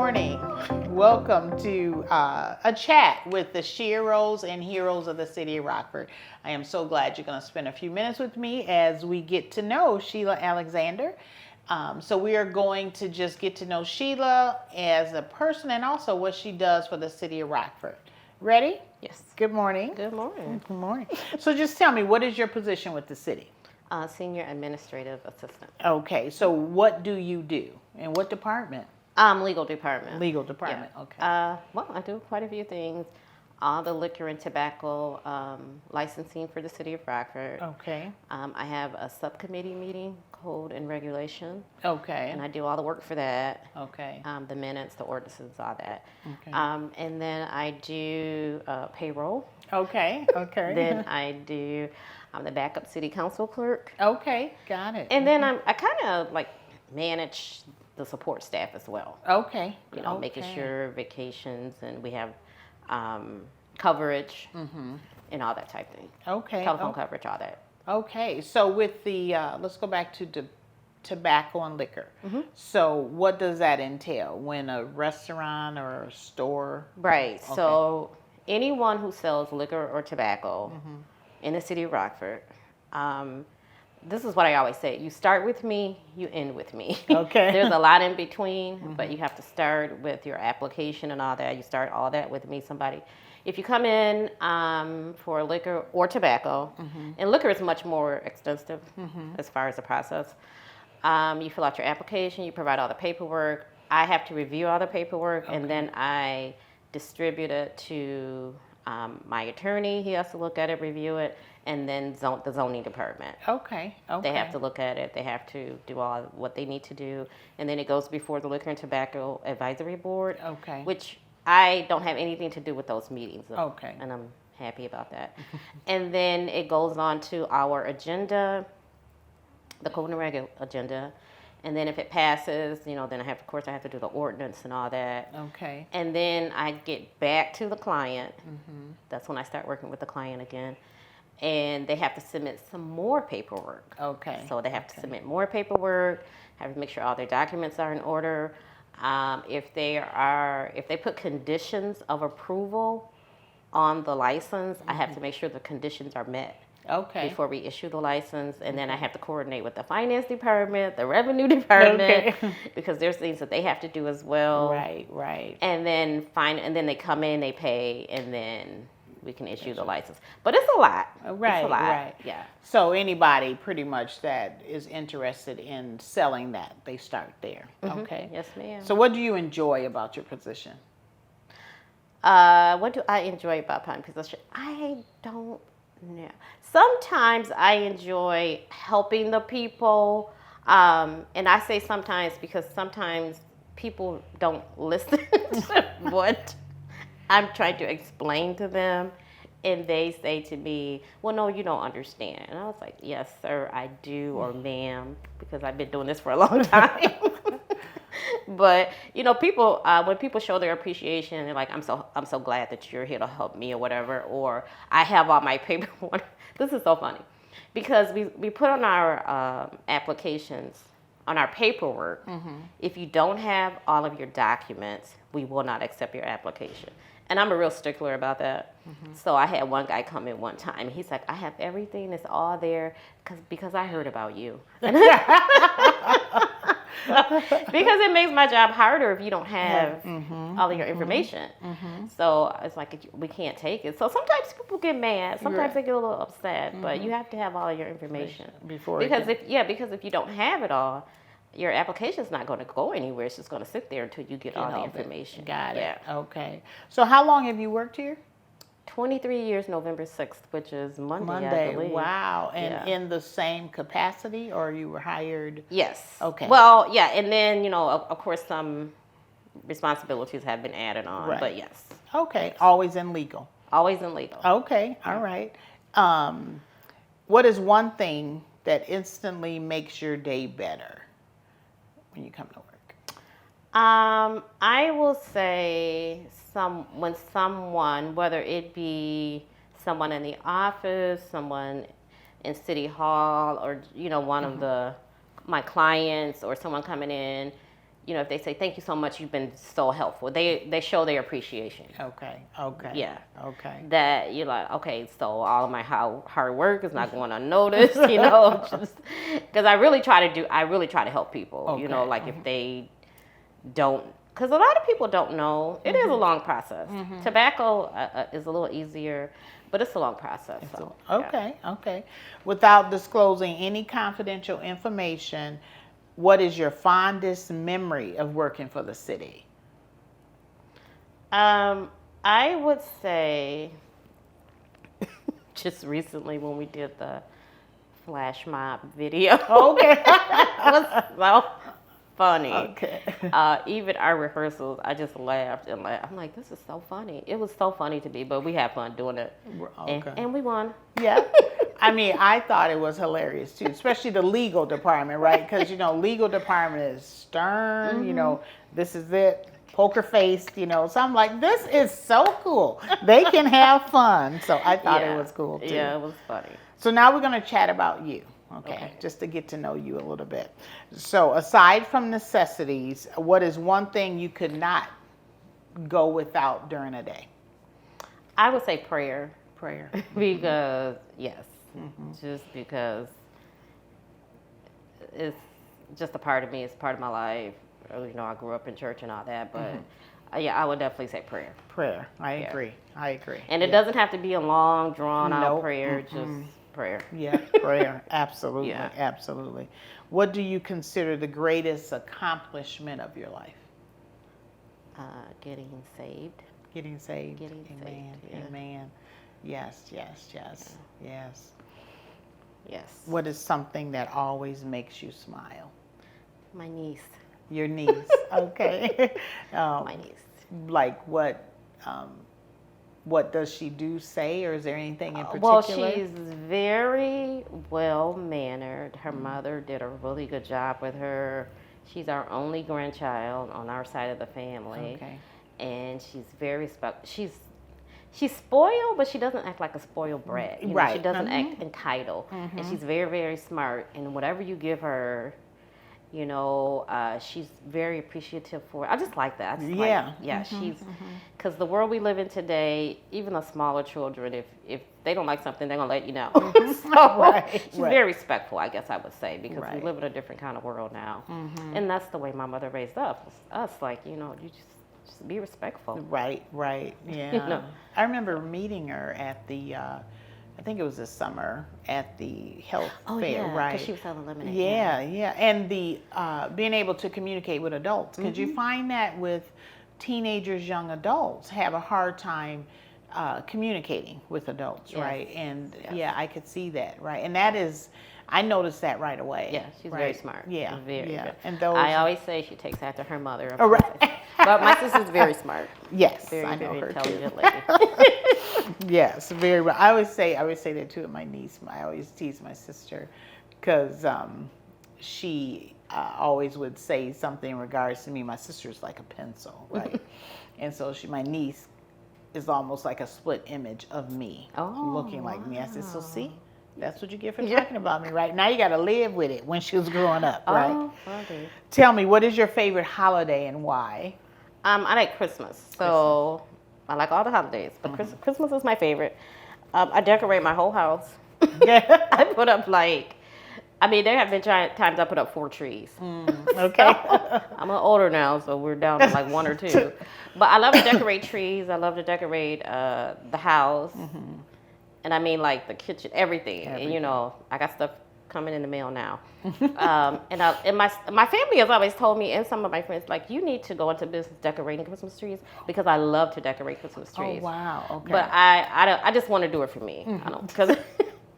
morning. Welcome to a chat with the Sheros and Heroes of the City of Rockford. I am so glad you're going to spend a few minutes with me as we get to know Sheila Alexander. So we are going to just get to know Sheila as a person and also what she does for the City of Rockford. Ready? Yes. Good morning. Good morning. Good morning. So just tell me, what is your position with the city? Senior Administrative Assistant. Okay, so what do you do? In what department? Legal department. Legal department, Yeah. okay. Well, I do quite a few things. All the liquor and tobacco licensing for the City of Rockford. Okay. I have a subcommittee meeting, Code and Regulation, Okay. and I do all the work for that. Okay. The minutes, the ordinances, all that. Okay. And then I do payroll. Okay. Okay. Then I'm the backup city council clerk. Okay. Got it. And then I kind of like manage the support staff as well. Okay. You know, making sure vacations and we have coverage and all that type of thing. Okay. Telephone coverage, all that. Okay. So with the let's go back to tobacco and liquor. So what does that entail when a restaurant or a store? Right. Okay. So anyone who sells liquor or tobacco in the City of Rockford, this is what I always say. You start with me, you end with me. Okay. There's a lot in between, but you have to start with your application and all that. You start all that with me, somebody. If you come in for liquor or tobacco, and liquor is much more extensive as far as the process, you fill out your application, you provide all the paperwork. I have to review all the paperwork, and then I distribute it to my attorney. He has to look at it, review it, and then the zoning department. Okay. Okay. They have to look at it. They have to do all what they need to do, and then it goes before the Liquor and Tobacco Advisory Board. Okay. Which I don't have anything to do with those meetings. Okay. And I'm happy about that. And then it goes on to our agenda, the Code and Reg agenda. And then if it passes, then I have to do the ordinance and all that. Okay. And then I get back to the client. That's when I start working with the client again. And they have to submit some more paperwork. Okay. So they have to submit more paperwork, have to make sure all their documents are in order. If they put conditions of approval on the license, I have to make sure the conditions are met. Okay. Before we issue the license, and then I have to coordinate with the finance department, the revenue department, because there's things that they have to do as well. Right. And then they come in, they pay, and then we can issue the license. But it's a lot. Right. It's a lot. Right. Yeah. So anybody pretty much that is interested in selling that, they start there. Okay. Yes, ma'am. So what do you enjoy about your position? What do I enjoy about my position? I don't know. Sometimes I enjoy helping the people, and I say sometimes because sometimes people don't listen to what I'm trying to explain to them, and they say to me, well, no, you don't understand. And I was like, yes, sir, I do, or ma'am, because I've been doing this for a long time. But people when people show their appreciation, they're like, I'm so glad that you're here to help me or whatever, or I have all my paperwork. This is so funny because we put on our applications, on our paperwork, if you don't have all of your documents, we will not accept your application. And I'm a real stickler about that. So I had one guy come in one time. He's like, I have everything. It's all there because I heard about you. Because it makes my job harder if you don't have all of your information. So it's like, we can't take it. So sometimes people get mad. Sometimes they get a little upset. But you have to have all of your information. Because if you don't have it all, your application's not going to go anywhere. It's just going to sit there until you get all the information. Got it. Okay. So how long have you worked here? 23 years, November 6th, which is Monday, I believe. Wow. And in the same capacity, or you were hired? Yes. Okay. Well, yeah, and then, of course, some responsibilities have been added on, but yes. Okay. Always in legal? Always in legal. Okay. All right. What is one thing that instantly makes your day better when you come to work? I will say when someone, whether it be someone in the office, someone in City Hall, or one of my clients or someone coming in, you know, if they say thank you so much, you've been so helpful. They show their appreciation. Okay. Okay. Yeah. Okay. That you're like, okay, so all of my hard work is not going unnoticed, you know, just because I really try to help people, you know, Okay. like if they don't, because a lot of people don't know, it is a long process. Tobacco is a little easier, but it's a long process. So, Okay. Okay. Without disclosing any confidential information, what is your fondest memory of working for the city? I would say just recently when we did the flash mob video. Okay. It was so funny. Okay. Even our rehearsals, I just laughed and laughed. I'm like, this is so funny. It was so funny to me, but we had fun doing it. Okay. And we won. Yeah. I mean, I thought it was hilarious too, especially the legal department, right? Because, you know, legal department is stern, you know, this is it, poker faced, you know. So I'm like, this is so cool. They can have fun. So I thought it was cool too. Yeah, it was funny. So now we're going to chat about you, okay? Just to get to know you a little bit. So aside from necessities, what is one thing you could not go without during a day? I would say prayer. Prayer. Because, yes, just because it's just a part of me. It's part of my life. You know, I grew up in church and all that, but yeah, I would definitely say prayer. Prayer. I agree. I agree. And it doesn't have to be a long, drawn-out Nope. prayer, just prayer. Yeah, prayer. Absolutely. Yeah. Absolutely. What do you consider the greatest accomplishment of your life? Getting saved. Getting saved. Getting Amen. saved, yeah. Amen. Yes, yes, yes, yes. Yes. What is something that always makes you smile? My niece. Your niece. Okay. My niece. Like what does she do, say, or is there anything in particular? Well, she's very well-mannered. Her mother did a really good job with her. She's our only grandchild on our side of the family. Okay. And she's very she's spoiled, but she doesn't act like a spoiled brat. You know, Right. She doesn't act entitled. And she's very, very smart. And whatever you give her, you know, she's very appreciative for it. I just like that. I just Yeah. she's, because the world we live in today, even the smaller children, if they don't like something, they're going to let you know. So she's very respectful, I guess I would say, because we live in a different kind of world now. And that's the way my mother raised us, like, you know, you just be respectful. Right, yeah. You know. I remember meeting her at the, I think it was this summer, at the health fair, right? Because she was selling lemonade. Yeah. And the being able to communicate with adults. Because you find that with teenagers, young adults have a hard time communicating with adults, right? And yeah, I could see that, right? And that is, I noticed that right away. Yeah, she's very smart. Yeah, very good. And those, I always say she takes after her mother. Oh, right. But my sister's very smart. Yes, Very, I know very her intelligent too. lady. Yes, very well. I always say that too to my niece. I always tease my sister because she always would say something in regards to me. My sister's like a pencil, right? And so my niece is almost like a split image of me, looking like me. I said, so see, that's what you get for talking about me, right? Now you got to live with it when she was growing up, right? Oh, okay. Tell me, what is your favorite holiday and why? I like Christmas. So I like all the holidays, but Christmas is my favorite. I decorate my whole house. I put up there have been times I put up 4 trees. Okay. I'm older now, so we're down to like 1 or 2. But I love to decorate trees. I love to decorate the house. And I mean, like the kitchen, everything. And you know, I got stuff coming in the mail now. And my family has always told me, and some of my friends, like, you need to go into business decorating Christmas trees, because I love to decorate Christmas trees. Oh, wow. Okay. But I just want to do it for me. I don't, because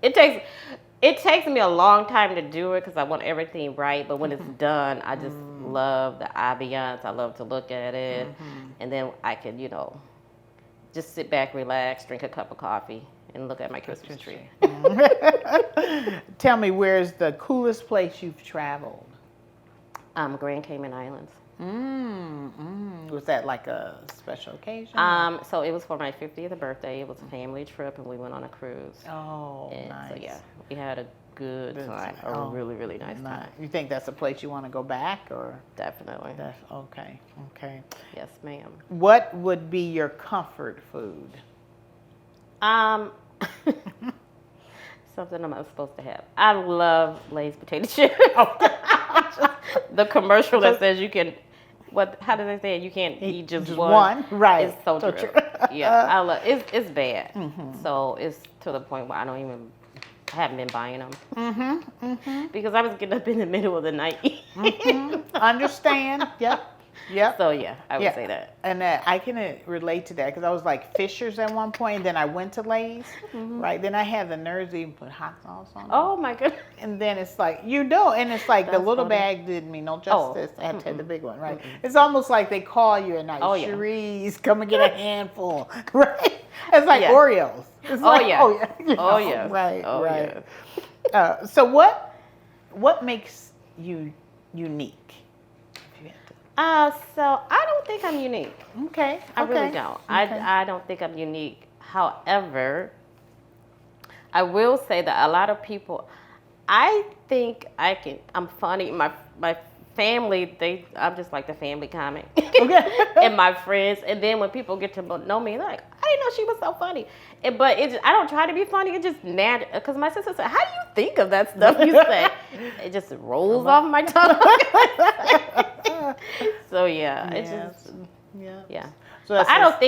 it takes me a long time to do it, because I want everything right. But when it's done, I just love the ambiance. I love to look at it, and then I can, you know, just sit back, relax, drink a cup of coffee, and look at my Christmas tree. Tell me, where's the coolest place you've traveled? Grand Cayman Islands. Was that like a special occasion? So it was for my 50th birthday. It was a family trip, and we went on a cruise. Oh, And nice. so yeah, we had a good time, a really, really nice time. You think that's a place you want to go back, or? Definitely. That's okay. Okay. Yes, ma'am. What would be your comfort food? Something I'm not supposed to have. I love Lay's potato chips. The commercial that says you can, how do they say it? You can't eat just one. Right. It's so true. Yeah, I love it's bad. So it's to the point where I haven't been buying them. Because I was getting up in the middle of the night. Understand? Yep. Yep. So yeah, I would say that. And I can relate to that because I was like Fisher's at one point, and then I went to Lay's, right? Then I had the nerves to even put hot sauce on it. Oh my goodness. And then it's like, and it's like the little bag did me no justice. I had to have the big one, right? It's almost like they call you at night, Shurice, come and get a handful, right? It's like Oreos. It's Right. So what makes you unique? So I don't think I'm unique. Okay. I really don't. I don't think I'm unique. However, I will say that a lot of people, I think I'm funny. My family, I'm just like the family comic. Okay. And my friends, and then when people get to know me, they're like, I didn't know she was so funny. But I don't try to be funny. It just natural. Because my sister said, how do you think of that stuff you say? It just rolls off my tongue. So yeah, it's just So but I don't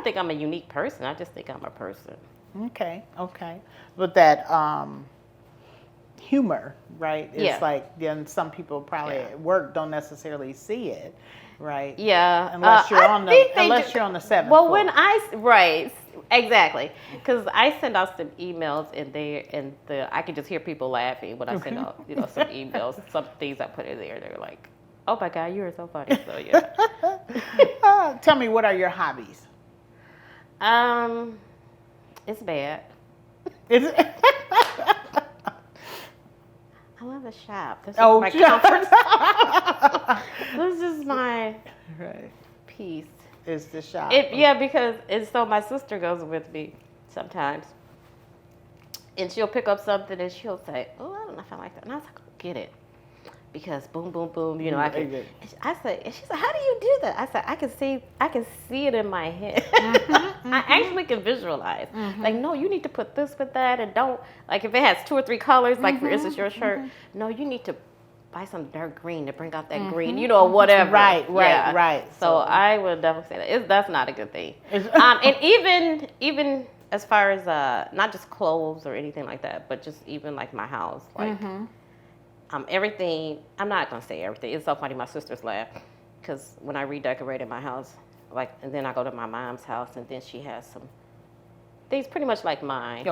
think I'm a unique person. I just think I'm a person. Okay. But that humor, right? It's like then some people probably at work don't necessarily see it, right? Yeah. Unless you're on the seventh Well, floor. Exactly, because I send out some emails and I can just hear people laughing when I send out some emails, some things I put in there. They're like, oh my God, you are so funny. So yeah. Tell me, what are your hobbies? It's bad. Is it? I love to shop. This is my comfort. This is my peace. Is the shop. Because so my sister goes with me sometimes. And she'll pick up something and she'll say, oh, I don't know if I like that. And I was like, oh, get it. Because boom, boom, boom, I can. I said, and she said, how do you do that? I said, I can see it in my head. I actually can visualize. Like, no, you need to put this with that, and don't, like, if it has 2 or 3 colors, like for instance your shirt, no, you need to buy some dark green to bring out that green, whatever. Right. So I would definitely say that's not a good thing. And even as far as not just clothes or anything like that, but just even like my house, like. Everything, I'm not going to say everything. It's so funny, my sisters laugh, because when I redecorated my house, and then I go to my mom's house, and then she has some things pretty much like mine.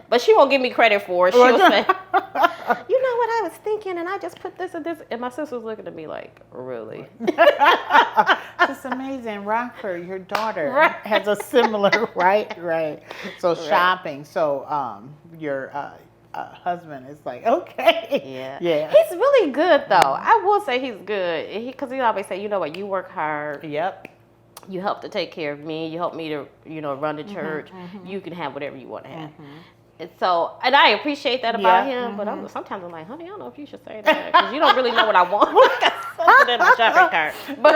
But she won't give me credit for it. She'll say, you know what I was thinking, and I just put this and this. And my sister's looking at me like, really? It's amazing. Rockford, your daughter has a similar, right. So shopping. So your husband is like, okay. Yeah. He's really good, though. I will say he's good. Because he always say, you know what, you work hard. Yep. You help to take care of me. You help me to, run the church. You can have whatever you want to have. And I appreciate that about him. But sometimes I'm like, honey, I don't know if you should say that. Because you don't really know what I want. I got something in my shopping cart. But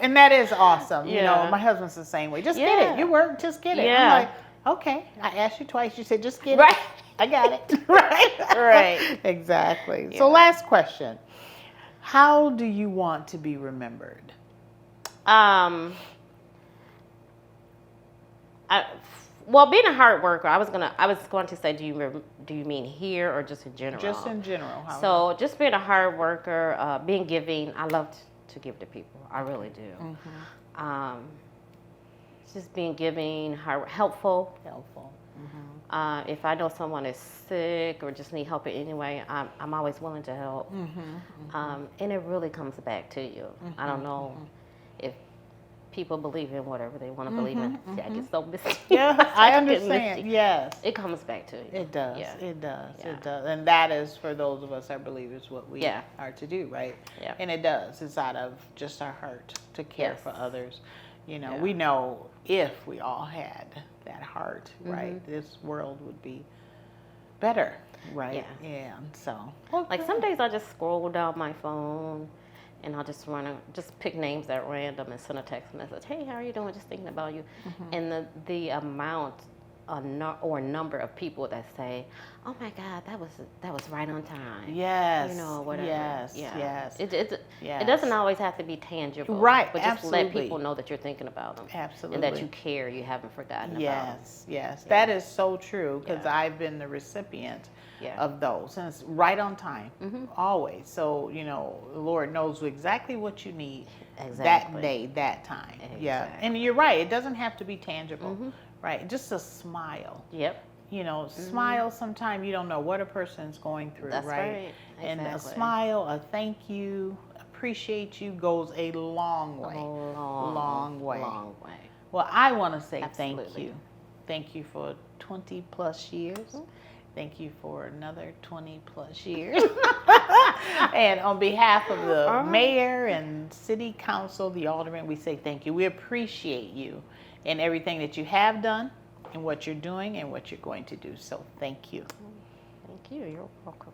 and that is awesome. My husband's the same way. Just get it. You work, just get it. Yeah. I'm like, okay, I asked you twice. You said just get it. I got it. Right. Exactly. So last question. How do you want to be remembered? Being a hard worker, I was going to say, do you mean here or just in general? Just in general. So just being a hard worker, being giving. I love to give to people. I really do. Just being giving, helpful. If I know someone is sick or just need help in any way, I'm always willing to help. And it really comes back to you. I don't know if people believe in whatever they want to believe in. See, I get so misty. Yeah, I understand. Yes. It comes back to you. It does. Yeah. It does. And that is, for those of us, I believe, is what we are to do, right? Yeah. And it does. It's out of just our heart to care for others. You know, Yeah. we know if we all had that heart, right, this world would be better, right? Yeah. So, Like some days I just scroll down my phone and I'll just just pick names at random and send a text message. Hey, how are you doing? Just thinking about you. And the amount or number of people that say, "Oh my God, that was right on time." yes, You know, whatever. yes, Yeah. yes, It yes. doesn't always have to be tangible. Right, But just let absolutely. people know that you're thinking about them. Absolutely. And that you care. You haven't forgotten about them. Yes, yes, that is so true because Yeah. I've been the recipient Yeah. of those, and it's right on time, always. So you know, the Lord knows exactly what you need that day, that time. Yeah, and you're right. It doesn't have to be tangible, right? Just a smile. Yep. You know, smile. Sometimes you don't know what a person's going through, That's right? right. And a Exactly. smile, a thank you, appreciate you goes a long way. Long way. Long way. Well, I want to say thank Absolutely. you. Thank you for 20 plus years. Thank you for another 20 plus years. And on behalf of the mayor and city council, the aldermen, we say thank you. We appreciate you and everything that you have done and what you're doing and what you're going to do. So thank you. Thank you. You're welcome.